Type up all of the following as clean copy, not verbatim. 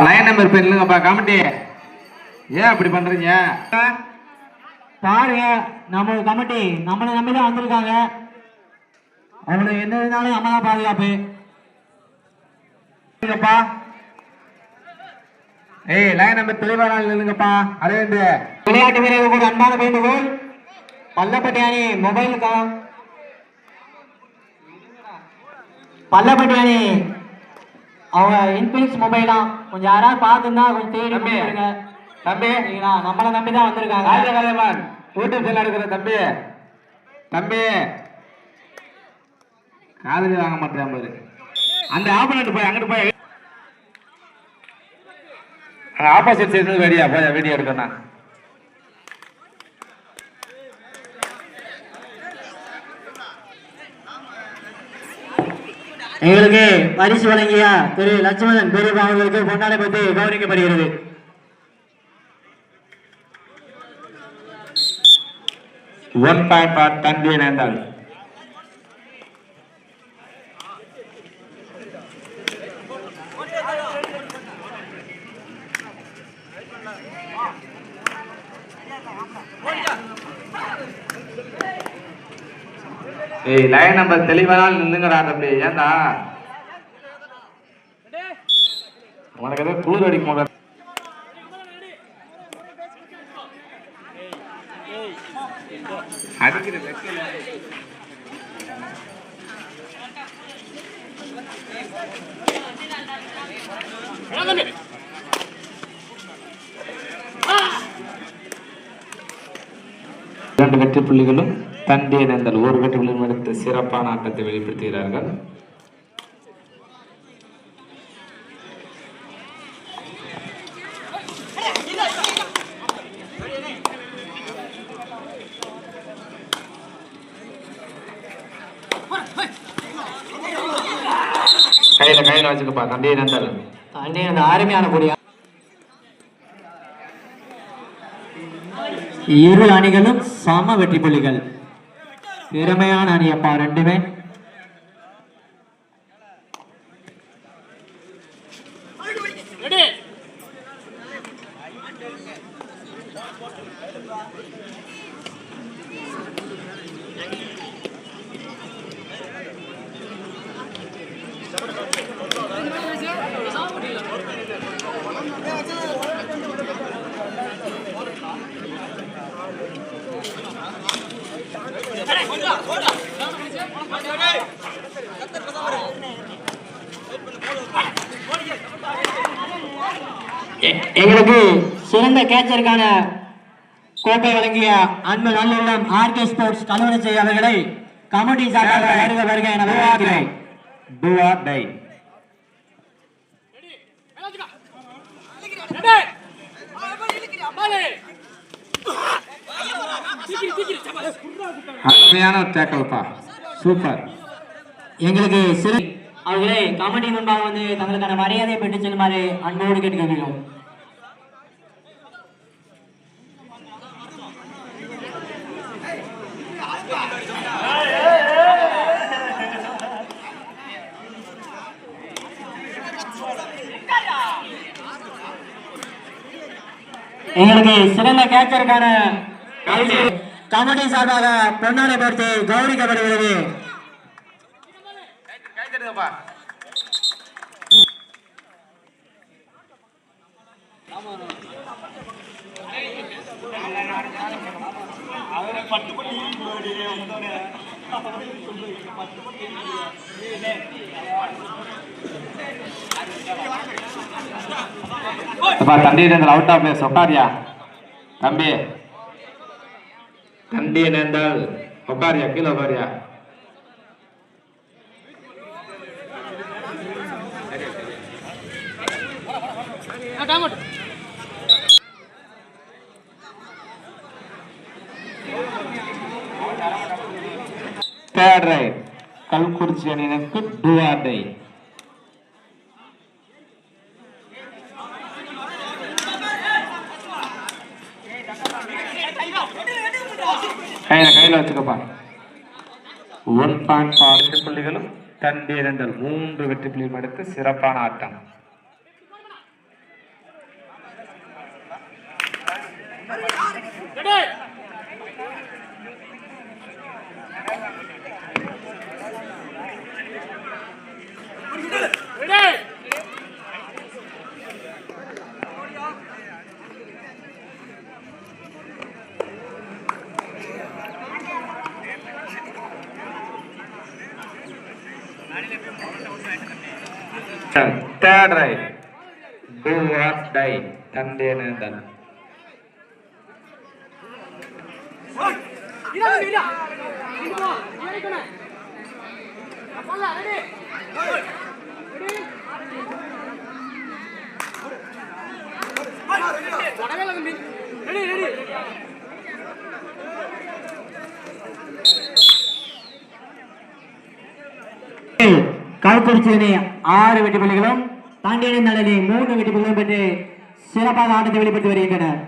Line number பேர் இல்லைங்கப்பா committee. ஏன் அப்படி பண்றீங்க? பாருங்க, நம்ம கமிட்டி நம்மளை நம்பிதான் வந்திருக்காங்க. அவங்களுக்கு என்ன இருந்தாலும் நம்ம தான் பாதுகாப்பு. ஏய் லைன் நம்பர் தெளிவான இல்லைங்கப்பா. அதே விளையாட்டு வீரர்களுக்கு அன்பான வேண்டுகோள். பள்ளப்பட்டி அணி மொபைலுக்கா பள்ளப்பட்டி அணி அவங்க இன்ஃபினிக்ஸ் மொபைலா கொஞ்சம் யாராவது பார்த்துருந்தா கொஞ்சம் தேடி போயிருங்க. தம்பி நம்மளை நம்பி தான் வந்திருக்காங்க. யூடியூப் சேனல் இருக்கிற தம்பி காதலி வாங்க மாட்டேன் பாரு. அந்த ஆப்போனன்ட் போய் அங்கிட்டு போய் ஆப்போசிட் சைடு ரெடியா போய் வீடியோ எடுக்கணும். எங்களுக்கு பரிசு வழங்கிய திரு லட்சுமணன் பெரியப்பா அவர்களுக்கு பொன்னாடை பற்றி கௌரவிக்கப்படுகிறது. தம்பி நேர்ந்தாள். ஏய் லைன் நம்பர் தெளிவானால் நில்லுங்கடா தம்பி. ஏண்டா உனக்கு ஏதோ குளிர் அடிக்கும் போது அடிக்கிற இரண்டு வெற்றி புள்ளிகளும் தண்டிய நேர்ந்தால் ஒரு வெற்றி புள்ளியும் எடுத்து சிறப்பான ஆட்டத்தை வெளிப்படுத்துகிறார்கள். கையில வச்சுக்கப்பா. தண்டிய நேர்ந்தால் அருமையான கொடியா. இரு அணிகளும் சம வெற்றி புள்ளிகள். திறமையான அணி அப்பா ரெண்டுமே. எங்களுக்கு சிறந்த கேச்சருக்கான கோப்பை வழங்கிய அன்பு நல்லுள்ளம் ஆர்கே ஸ்போர்ட்ஸ் கல்வனச்சை அவர்களை கமிட்டி சார்பாக வருக வருக என வரவேற்கிறேன். அருமையான டேக்கல்பா, சூப்பர். எங்களுக்கு சிறு அவர்களை கமிட்டி முன்பாக வந்து தங்களுக்கான மரியாதையை பெற்று செல்லுமாறு அன்போடு கேட்டுக்கொள்கிறோம். எங்களுக்கு சிறந்த கேட்சருக்கான கமிட்டி சார்பாக பொன்னாடை போர்த்தி கௌரவிக்கப்படுகிறது. தண்டி அவுட் ஆஃப் பிளேஸ் உட்காரியா தம்பி. தண்டி நேர்ந்தால் உட்காரியா, கீழே உட்காரியா. தேர்ட் ரைட் கல்குறிச்சி அணியினருக்கு டூ ஆர் டை. கையில வச்சுக்கப்பா. 1.4 வெற்றி புள்ளிகளும் தண்டி இரண்டல் 3 வெற்றி புள்ளியும் எடுத்து சிறப்பான ஆட்டம். தேர்ட் ரைட் டூ ஆர் டை தண்டே நேர்ந்தல். கல்குறிச்சி அணி 6 வெற்றி புள்ளிகளும் தாண்டியனேந்தல் அணி 3 வெற்றி புள்ளிகளும் பெற்று சிறப்பாக ஆட்டத்தை வெளிப்படுத்தி வருகின்றனர்.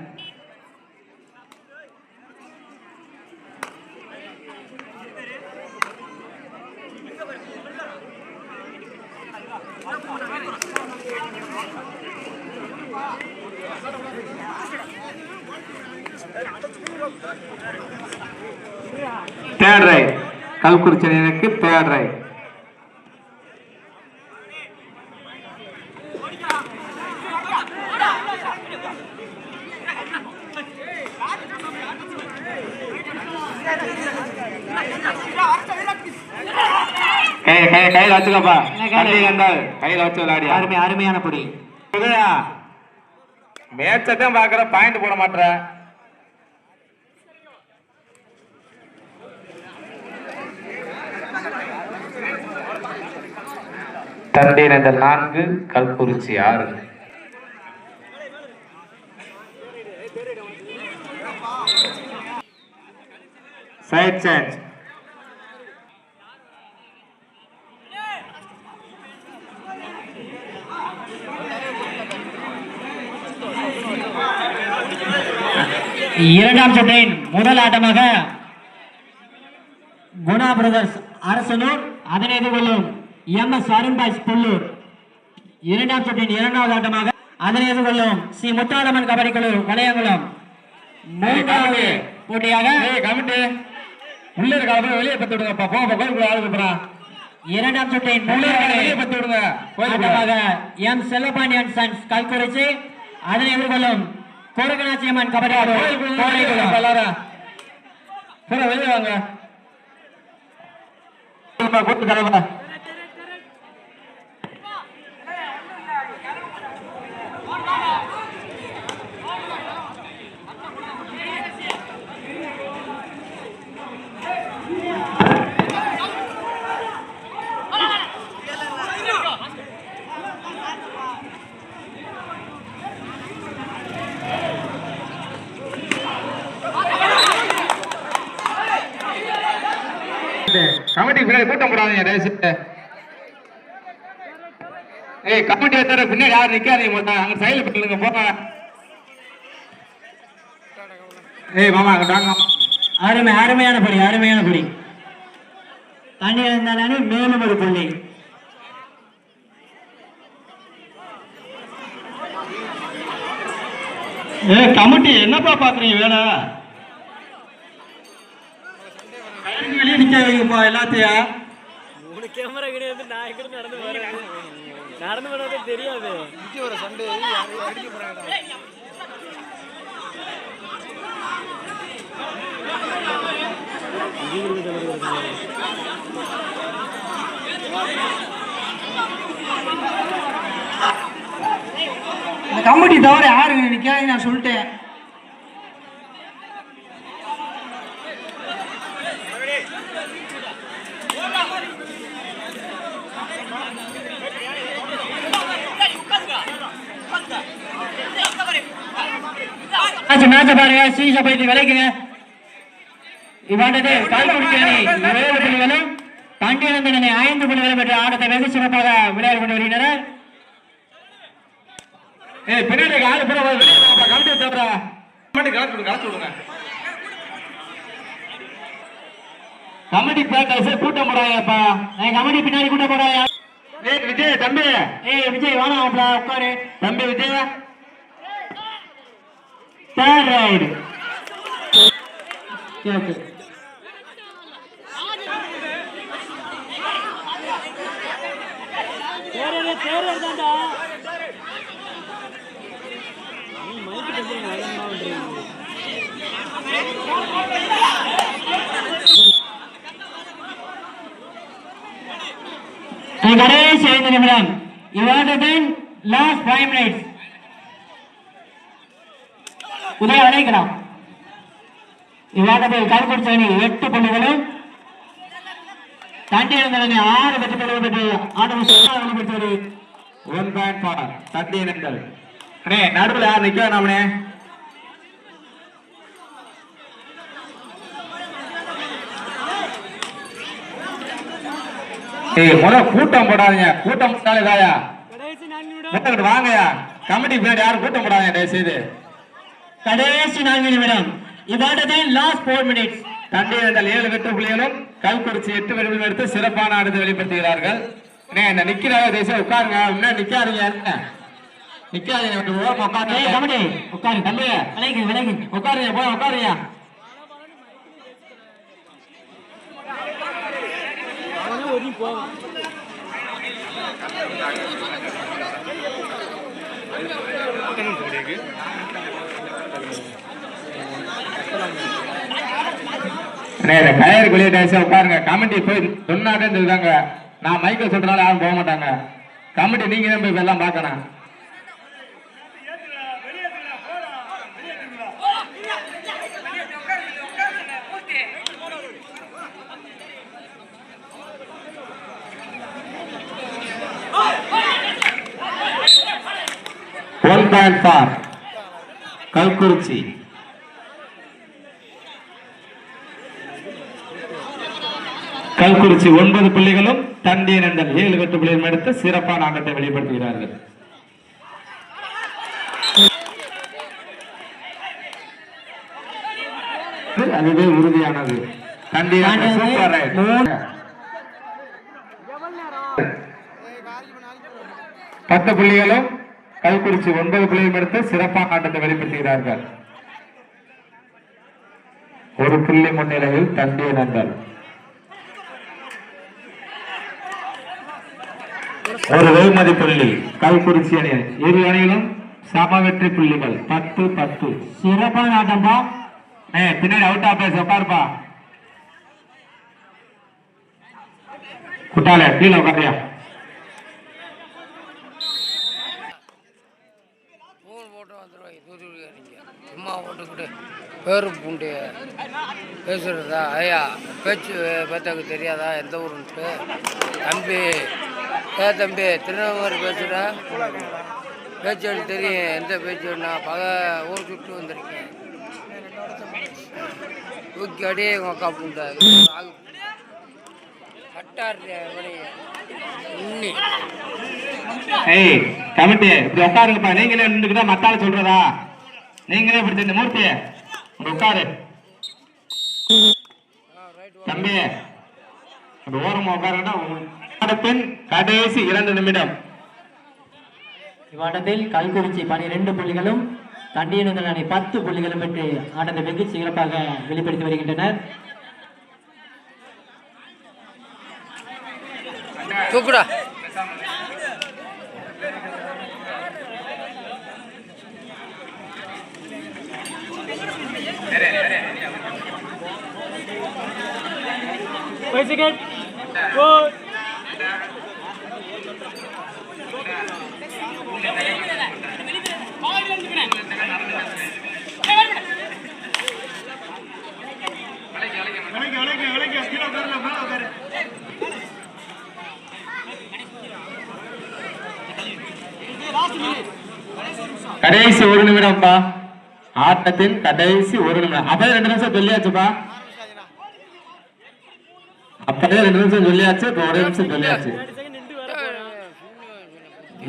தேர்ட் ரைட் கல்குறிச்சி அணியினருக்கு தேர்ட் ரைட். கையில வச்சுக்கப்பா, கையில வச்சு விளையாடி. அருமையான பொடி. மேட்சத்தான் பாக்குற, பாயிண்ட் போட மாட்டேற. தண்டேனேந்தல் 4 கல்குறிச்சி 6. Side change. இரண்டாம் சுற்றின் முதல் ஆட்டமாக குணா பிரதர்ஸ் அரசனூர் அதனை எதிர்கொள்ளும் MS அருண்பாய்ஸ் புல்லூர். இரண்டாம் சுற்றின் இரண்டாவது ஆட்டமாக அதனை எதிர்கொள்ளும் சி முத்தாரம்மன் கபடி குழு வளையங்குளம். மூன்றாவது போட்டியாக உள்ள இருக்காங்க, வெளியே பத்து விடுங்கப்பா. கோயிலுக்குள்ள ஆளுக்கு போறான். இரண்டாம் சுற்றின் வெளியே பத்து விடுங்க. ஆட்டமாக M செல்லப்பாண்டியன் சன்ஸ் கல்குறிச்சி அதனை எதிர்கொள்ளும் கோரகநாச்சியம்மன் கபடி எல்லாரும் வெளியே வாங்க. கூட்டு தலைவா கமிட்டி கூட்டம் போடாதீங்க. ஏய் கமிட்டி தர பின்னாடி யாரும் நிக்காதீங்க, மாட்டா அங்க சைடுல போட்டுங்க போங்க. ஏய் மாமா அங்க வாங்க. அருமையான படி. தண்ணி இருந்தாலே மேலும் ஒரு புள்ளி. கமிட்டி என்னப்பா பாக்குறீங்க வேலை? வெளியே நிக்க வைங்கப்பா எல்லாத்தையும். கேமரா கிடையாது, நான் எங்க நடந்து வரதே தெரியாது. ஒரு சண்டே அடிக்க போறாங்க. இந்த கமிட்டி தவிர யாரு நிக்காது நான் சொல்லிட்டேன். மேட்ச பாருங்க, சீச போயிட்டு விளைக்குங்க. இவ்வாண்டது கல்குறிச்சி அணி 7 புள்ளிகளும் தண்டியனேந்தல் அணி 5 புள்ளிகளும் பெற்ற ஆட்டத்தை வெகு சிறப்பாக விளையாடி கொண்டு வருகின்றனர். பின்னாடி ஆளு பேர் கமிட்டி தவிர கலத்து விடுங்க. கமிட்டி பேட்டர்ஸ் கூட்டம் போறாங்கப்பா. கமிட்டி பின்னாடி கூட்ட போறாங்க. விஜய் தம்பி, விஜய் வாங்க உட்காரு. தம்பி விஜய் தேர்ட் ரைடு. கடைசி 5 நிமிடம். இவ்வாட்டத்தின் லாஸ்ட் 5 மினிட்ஸ். உதய அழைக்கலாம். இவ்வாட்டத்தில் கல்குறிச்சி அணி 8 புள்ளிகளும் தண்டியனந்தல் அணி 6 வெற்றி புள்ளிகள் பெற்று ஆட்டம் வெளிப்படுத்துவது. 1 பாயிண்ட் ஃபார் தண்டியனந்தல். அண்ணே நடுவில் யார் நிக்க வேணாமனே? கூட்டம் போடாதீங்க. கூட்டம் போட்டாலே தாயா வாங்கயா. கமிட்டி பின்னாடி யாரும் கூட்டம் போடாதீங்க தயவு செய்து. கடைசி 4 நிமிடம். இவ்வாட்டத்தின் லாஸ்ட் 4 மினிட்ஸ். தண்டியனந்தல் 7 வெற்றி புள்ளிகளும் கல்குறிச்சி 8 வெற்றி புள்ளிகள் எடுத்து சிறப்பான ஆட்டத்தை வெளிப்படுத்துகிறார்கள். இந்த நிக்கிறாங்க தயவு உட்காருங்க. இன்னும் நிக்காதீங்க. நிக்காதீங்க. கமிட்டி உட்காரு. தம்பி விலகு உட்காருங்க. போய் உட்காருங்க. கயிறு வெளியே உட்காருங்க. கமிட்டி போய் சொன்னாட்டே இருக்காங்க. நான் மைக்க சொல்றதால யாரும் போக மாட்டாங்க. கமிட்டி நீங்க தான் போய் எல்லாம் பார்க்கணும். One point for Kalkurichi. Kalkurichi 9 புள்ளிகளும் தண்டியனந்தல் 7 வெற்றி புள்ளிகளும் எடுத்து சிறப்பான ஆட்டத்தை வெளிப்படுத்துகிறார்கள். அதுவே உறுதியானது. தண்டியனந்தல் சூப்பர் ரைட். 10 புள்ளிகளும் கல்குறிச்சி 9 புள்ளிகளும் எடுத்து சிறப்பான ஆட்டத்தை வெளிப்படுத்துகிறார்கள். 1 புள்ளி முன்னிலையில் தண்டியனந்தல். ஒரு வெகுமதி புள்ளி கல்குறிச்சி அணி. இரு அணிகளும் சம வெற்றி புள்ளிகள் 10-10. சிறப்பான ஆட்டம்பா. பின்னாடி அவுட் ஆஃப் பிளேஸ் உட்காருப்பா. குட்டால கீழே உட்காரியா. சும்மா ஓட்டுக்கிட்டு பேரு பூண்டு பேசுறதா? ஐயா பேச்சு பார்த்தாக்கு தெரியாதா எந்த ஊருன்ட்டு? தம்பி தம்பி திருநெல்வேலி பேசுகிற பேச்சு தெரியும். எந்த பேச்சு நான் ஊர் சுட்டு வந்திருக்கேன். தூக்கி அடியே எங்கள் அக்கா பூண்டா கமிட்டி இப்படி உட்காருங்கப்பா. நீங்களே நின்றுக்கிட்டா மத்தால சொல்றதா? நீங்களே இப்படி இந்த மூர்த்தி உட்காரு. தம்பி ஓரமா உட்காருன்னா கடைசி 2 நிமிடம். இவ்வாட்டத்தில் கல்குறிச்சி 12 புள்ளிகளும் தண்டியனந்தல் அணி 10 புள்ளிகளும் பெற்று ஆட்டத்தை வெகு சிறப்பாக வெளிப்படுத்தி வருகின்றனர். தூக்குடா. கடைசி 1 நிமிடம்ப்பா. ஆட்டத்தின் கடைசி 1 நிமிடம். அப்பவே 2 நிமிஷம் சொல்லியாச்சுப்பா. அப்பவே 2 நிமிஷம் சொல்லியாச்சு. இப்போ 1 நிமிஷம் சொல்லியாச்சு.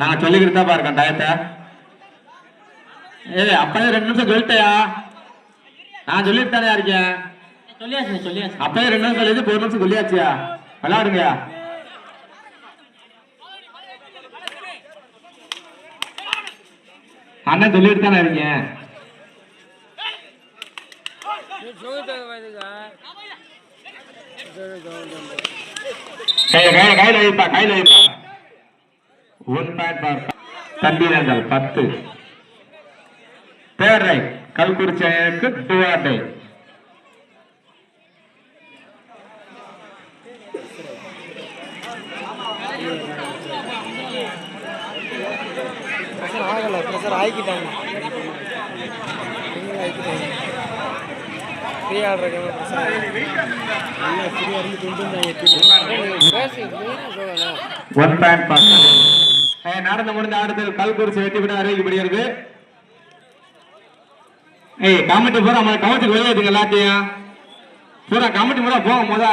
நான் சொல்லிக்கிட்டு தான் பாருக்கேன் டயத்தை. அப்பவே 2 நிமிஷம் சொல்லிட்டயா? நான் சொல்லிட்டு தானே இருக்கேன். சொல்லியாச்சு. அப்பவே 2 நிமிஷம் சொல்லிட்டு 1 நிமிஷம் சொல்லியாச்சியா? விளையாடுங்கயா. அண்ணன் சொல்லிட்டு தானே இருக்கேன். கையில வைப்பா. 1 பாயிண்ட் தண்டியனந்தல் 10. தேர்ட் ரைட் கல்குறிச்சி அணிக்கு 2 ஆட்டை. ப்ரெஷர் ஆகலை, ப்ரெஷர் ஆக்கிட்டாங்க. ஃப்ரீயாக ஆடுறதுக்கு ப்ரெஷர் நல்லா ஃப்ரீயாக இருந்து கொண்டு ஒன் பாயிண்ட் பாஸ். நடந்து முடிந்த ஆட்டத்தில் கல்குறிச்சி வெற்றி பெற்று அறிவிக்கப்படுகிறது. கமிட்டி பூரா கவுச்சுக்கு வெளியேற்றுங்க எல்லாத்தையும். பூரா கமிட்டி பூரா போகும் போதா